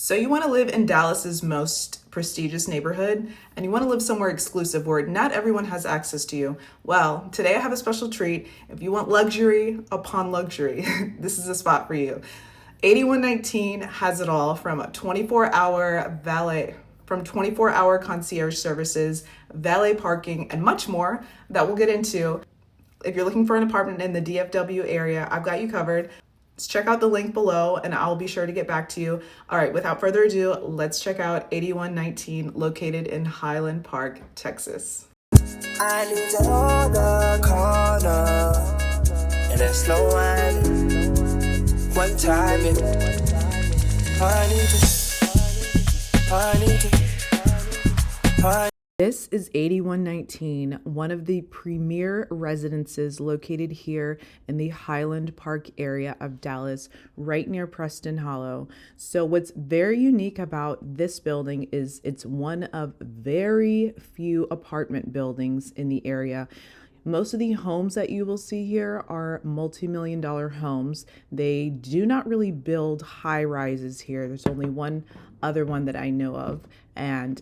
So you want to live in Dallas's most prestigious neighborhood, and you want to live somewhere exclusive where not everyone has access to you. Well, today I have a special treat. If you want luxury upon luxury, this is a spot for you. 8119 has it all from 24-hour concierge services, valet parking, and much more that we'll get into. If you're looking for an apartment in the DFW area, I've got you covered. Check out the link below and I'll be sure to get back to you. All right, without further ado, let's check out 8119 located in Highland Park, Texas. I need to hold the corner and a slow one time. This is 8119, one of the premier residences located here in the Highland Park area of Dallas, right near Preston Hollow. So what's very unique about this building is it's one of very few apartment buildings in the area. Most of the homes that you will see here are multi-million-dollar homes. They do not really build high rises here. There's only one other one that I know of, and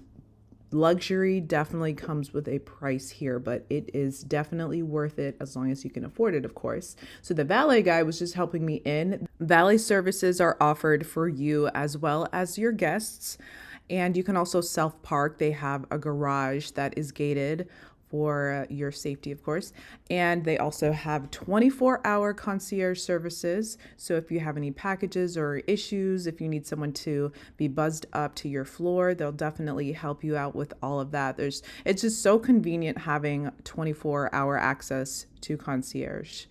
luxury definitely comes with a price here, but it is definitely worth it as long as you can afford it, of course. So the valet guy was just helping me in. Valet services are offered for you as well as your guests, and you can also self-park. They have a garage that is gated for your safety, of course. And they also have 24-hour concierge services. So if you have any packages or issues, if you need someone to be buzzed up to your floor, they'll definitely help you out with all of that. It's just so convenient having 24-hour access to concierge.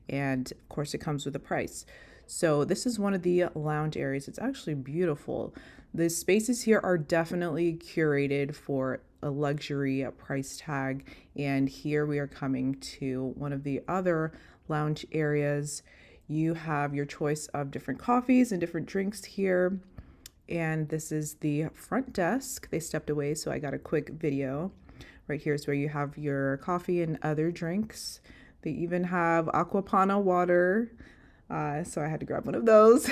And of course, it comes with a price. So this is one of the lounge areas. It's actually beautiful. The spaces here are definitely curated for a luxury price tag. And here we are coming to one of the other lounge areas. You have your choice of different coffees and different drinks here. And this is the front desk. They stepped away, so I got a quick video. Right here is where you have your coffee and other drinks. They even have aquapana water. So I had to grab one of those.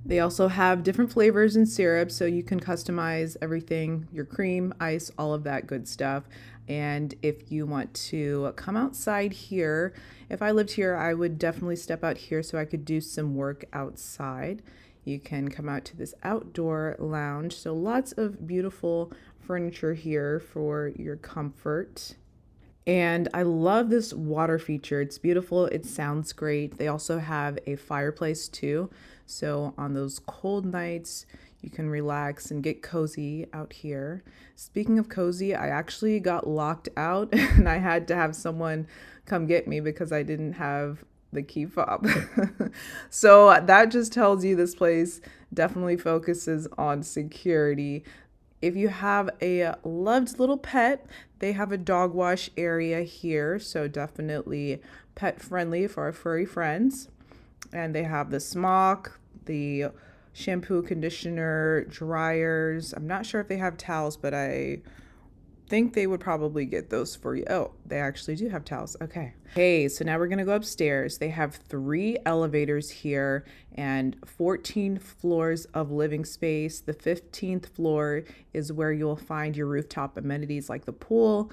They also have different flavors and syrups, so you can customize everything, your cream, ice, all of that good stuff. And if you want to come outside here, if I lived here, I would definitely step out here so I could do some work outside. You can come out to this outdoor lounge. So lots of beautiful furniture here for your comfort. And I love this water feature. It's beautiful. It sounds great. They also have a fireplace too. So on those cold nights, you can relax and get cozy out here. Speaking of cozy, I actually got locked out and I had to have someone come get me because I didn't have the key fob. So that just tells you this place definitely focuses on security. If you have a loved little pet, they have a dog wash area here, so definitely pet friendly for our furry friends. And they have the smock, the shampoo, conditioner, dryers. I'm not sure if they have towels, but I think they would probably get those for you. Oh, they actually do have towels. Okay. Hey, so now we're going to go upstairs. They have 3 elevators here and 14 floors of living space. The 15th floor is where you'll find your rooftop amenities like the pool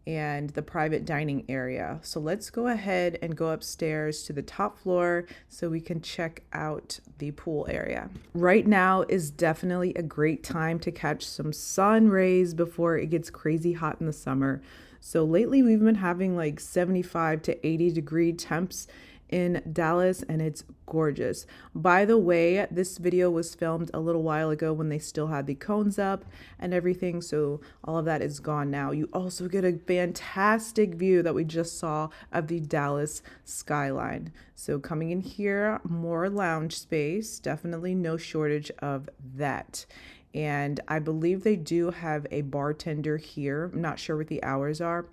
and the private dining area. So let's go ahead and go upstairs to the top floor so we can check out the pool area. Right now is definitely a great time to catch some sun rays before it gets crazy hot in the summer. So lately we've been having like 75 to 80 degree temps in Dallas, and it's gorgeous. By the way, this video was filmed a little while ago when they still had the cones up and everything, so all of that is gone now. You also get a fantastic view that we just saw of the Dallas skyline. So coming in here, more lounge space, definitely no shortage of that. And I believe they do have a bartender here. I'm not sure what the hours are,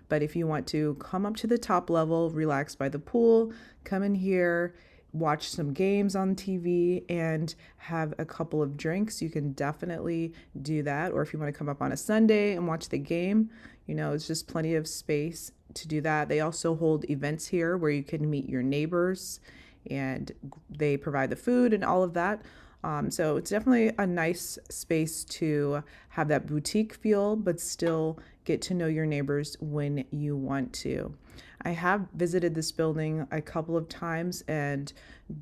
but if you want to come up to the top level, relax by the pool, come in here, watch some games on TV, and have a couple of drinks, you can definitely do that. Or if you want to come up on a Sunday and watch the game, it's just plenty of space to do that. They also hold events here where you can meet your neighbors, and they provide the food and all of that. So it's definitely a nice space to have that boutique feel, but still get to know your neighbors when you want to. I have visited this building a couple of times and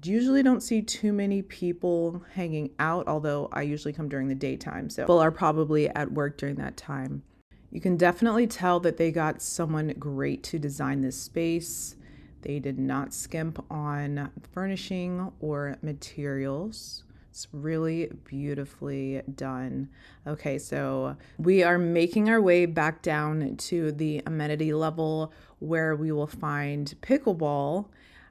usually don't see too many people hanging out, although I usually come during the daytime. So people are probably at work during that time. You can definitely tell that they got someone great to design this space. They did not skimp on furnishing or materials. It's really beautifully done. Okay, so we are making our way back down to the amenity level where we will find pickleball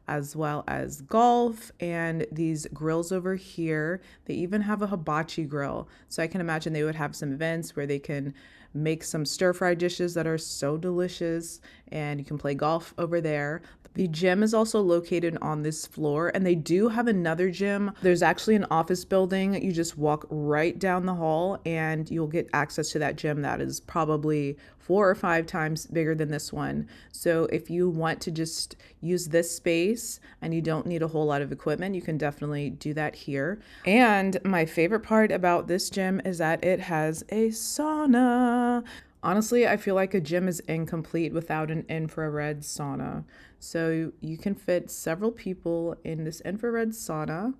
as well as golf and these grills over here. They even have a hibachi grill. So I can imagine they would have some events where they can make some stir-fry dishes that are so delicious, and you can play golf over there. The gym is also located on this floor, and they do have another gym. There's actually an office building. You just walk right down the hall and you'll get access to that gym that is probably 4 or 5 times bigger than this one. So if you want to just use this space and you don't need a whole lot of equipment, you can definitely do that here. And my favorite part about this gym is that it has a sauna. Honestly, I feel like a gym is incomplete without an infrared sauna. So you can fit several people in this infrared sauna.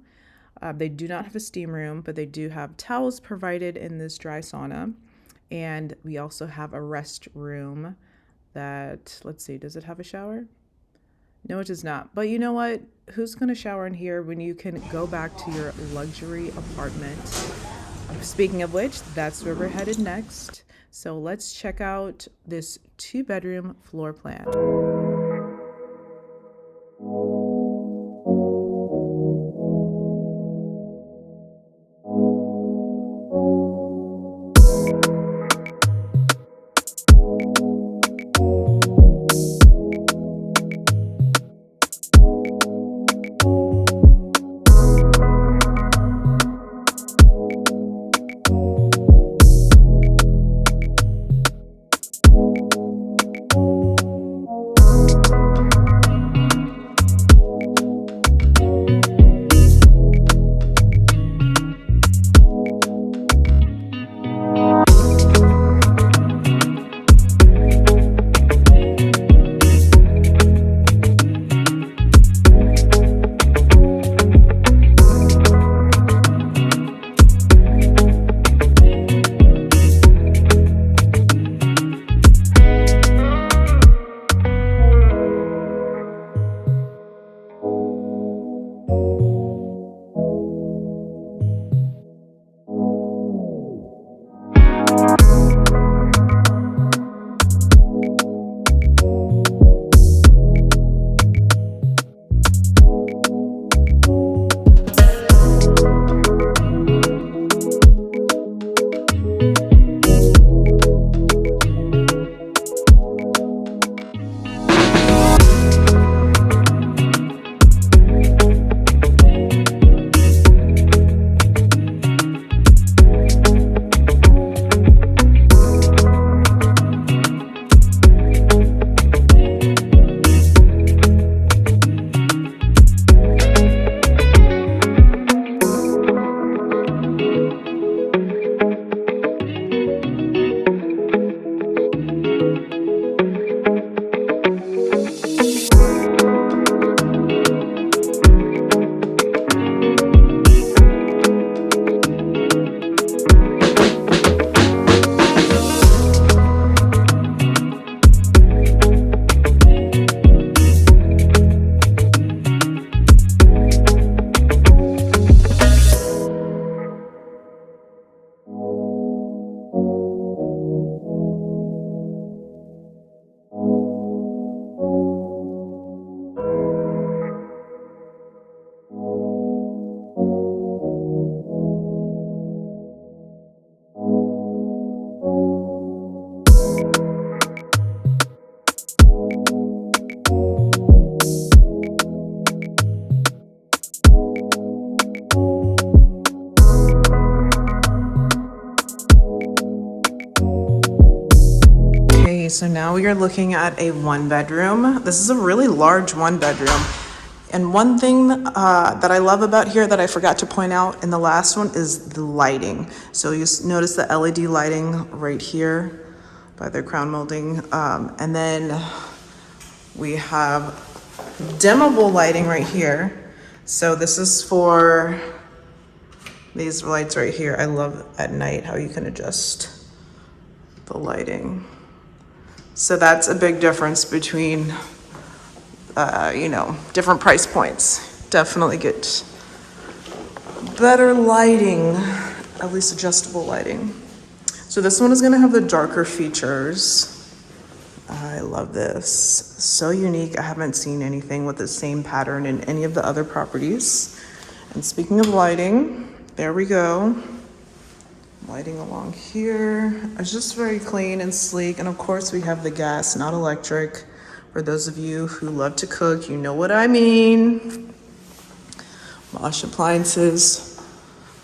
They do not have a steam room, but they do have towels provided in this dry sauna. And we also have a restroom that, let's see, does it have a shower? No, it does not. But you know what? Who's going to shower in here when you can go back to your luxury apartment? Speaking of which, that's where we're headed next. So let's check out this 2-bedroom floor plan. Okay, so now we are looking at a 1-bedroom. This is a really large 1-bedroom. And one thing that I love about here that I forgot to point out in the last one is the lighting. So you notice the LED lighting right here by their crown molding. And then we have dimmable lighting right here. So this is for these lights right here. I love at night how you can adjust the lighting. So that's a big difference between, different price points. Definitely get better lighting, at least adjustable lighting. So this one is gonna have the darker features. I love this. So unique. I haven't seen anything with the same pattern in any of the other properties. And speaking of lighting, there we go. Lighting along here. It's just very clean and sleek. And of course we have the gas, not electric. For those of you who love to cook, you know what I mean. Wash appliances.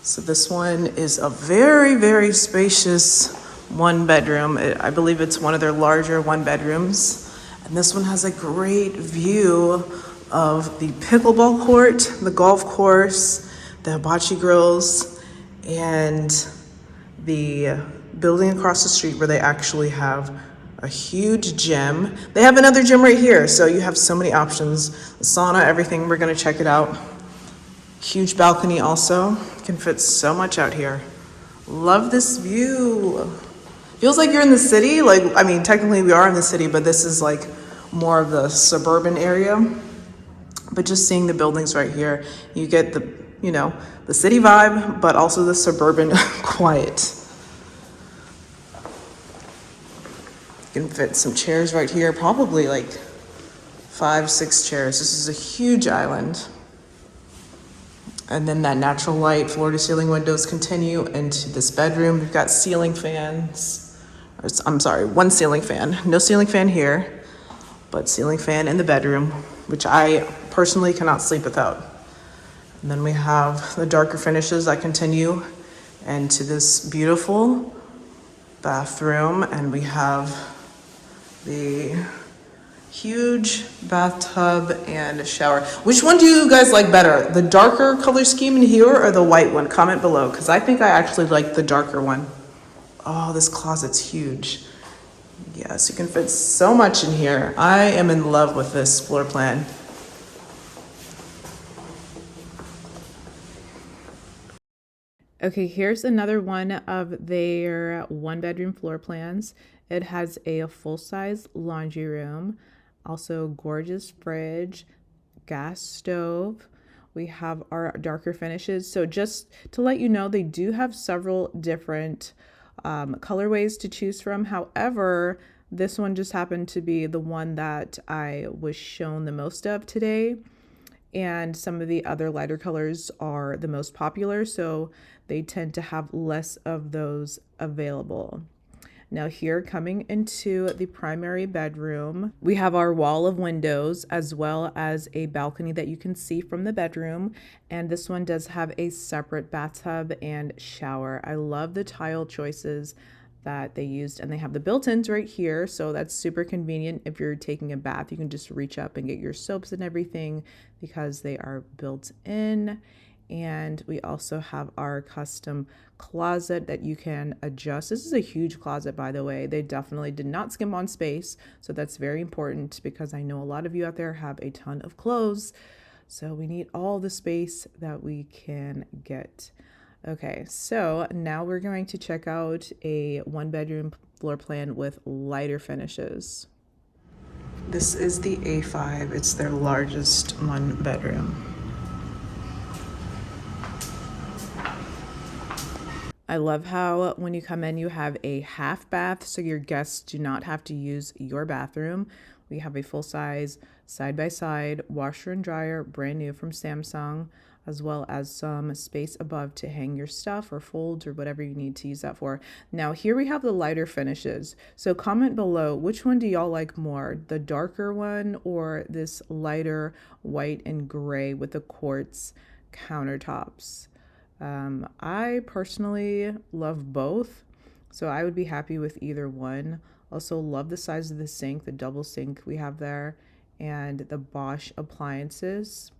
So this one is a very, very spacious one bedroom. I believe it's one of their larger one bedrooms. And this one has a great view of the pickleball court, the golf course, the hibachi grills, and the building across the street where they actually have a huge gym. They have another gym right here, so you have so many options. The sauna, everything, we're gonna check it out. Huge balcony also. You can fit so much out here. Love this view. Feels like you're in the city. Technically we are in the city, but this is like more of the suburban area. But just seeing the buildings right here, you get the city vibe, but also the suburban quiet. You can fit some chairs right here, probably like 5-6 chairs. This is a huge island. And then that natural light, floor to ceiling windows continue into this bedroom. We've got ceiling fans. I'm sorry, one ceiling fan. No ceiling fan here, but ceiling fan in the bedroom, which I personally cannot sleep without. And then we have the darker finishes that continue into this beautiful bathroom. And we have the huge bathtub and a shower. Which one do you guys like better? The darker color scheme in here or the white one? Comment below, because I think I actually like the darker one. Oh, this closet's huge. Yes, you can fit so much in here. I am in love with this floor plan. Okay, here's another one of their one bedroom floor plans. It has a full-size laundry room, also gorgeous fridge, gas stove. We have our darker finishes. So just to let you know, they do have several different colorways to choose from. However, this one just happened to be the one that I was shown the most of today. And some of the other lighter colors are the most popular, so they tend to have less of those available. Now here, coming into the primary bedroom, we have our wall of windows as well as a balcony that you can see from the bedroom. And this one does have a separate bathtub and shower. I love the tile choices that they used, and they have the built-ins right here, so that's super convenient. If you're taking a bath, you can just reach up and get your soaps and everything because they are built in. And we also have our custom closet that you can adjust. This is a huge closet, by the way. They definitely did not skimp on space, so that's very important because I know a lot of you out there have a ton of clothes, so we need all the space that we can get. Okay, so now we're going to check out a one bedroom floor plan with lighter finishes. This is the A5. It's their largest one bedroom. I love how when you come in, you have a half bath, so your guests do not have to use your bathroom. We have a full-size side-by-side washer and dryer, brand new from Samsung, as well as some space above to hang your stuff or folds or whatever you need to use that for. Now here we have the lighter finishes. So comment below, which one do y'all like more? The darker one or this lighter white and gray with the quartz countertops? I personally love both, so I would be happy with either one. Also love the size of the sink, the double sink we have there, and the Bosch appliances.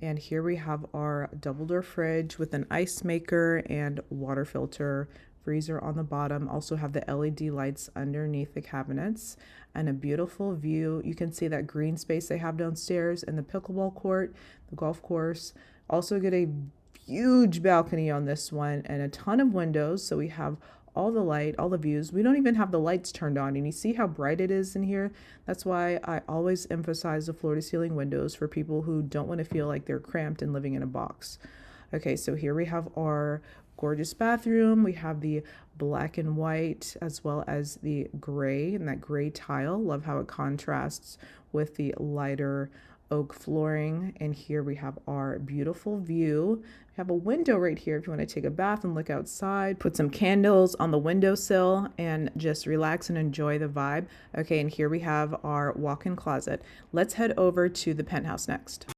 And here we have our double door fridge with an ice maker and water filter, freezer on the bottom. Also have the LED lights underneath the cabinets and a beautiful view. You can see that green space they have downstairs and the pickleball court, the golf course. Also get a huge balcony on this one and a ton of windows. So we have all the light, all the views. We don't even have the lights turned on. And you see how bright it is in here? That's why I always emphasize the floor to ceiling windows for people who don't want to feel like they're cramped and living in a box. Okay, so here we have our gorgeous bathroom. We have the black and white as well as the gray and that gray tile. Love how it contrasts with the lighter oak flooring. And here we have our beautiful view. We have a window right here if you want to take a bath and look outside. Put some candles on the windowsill and just relax and enjoy the vibe. Okay, and here we have our walk-in closet. Let's head over to the penthouse next.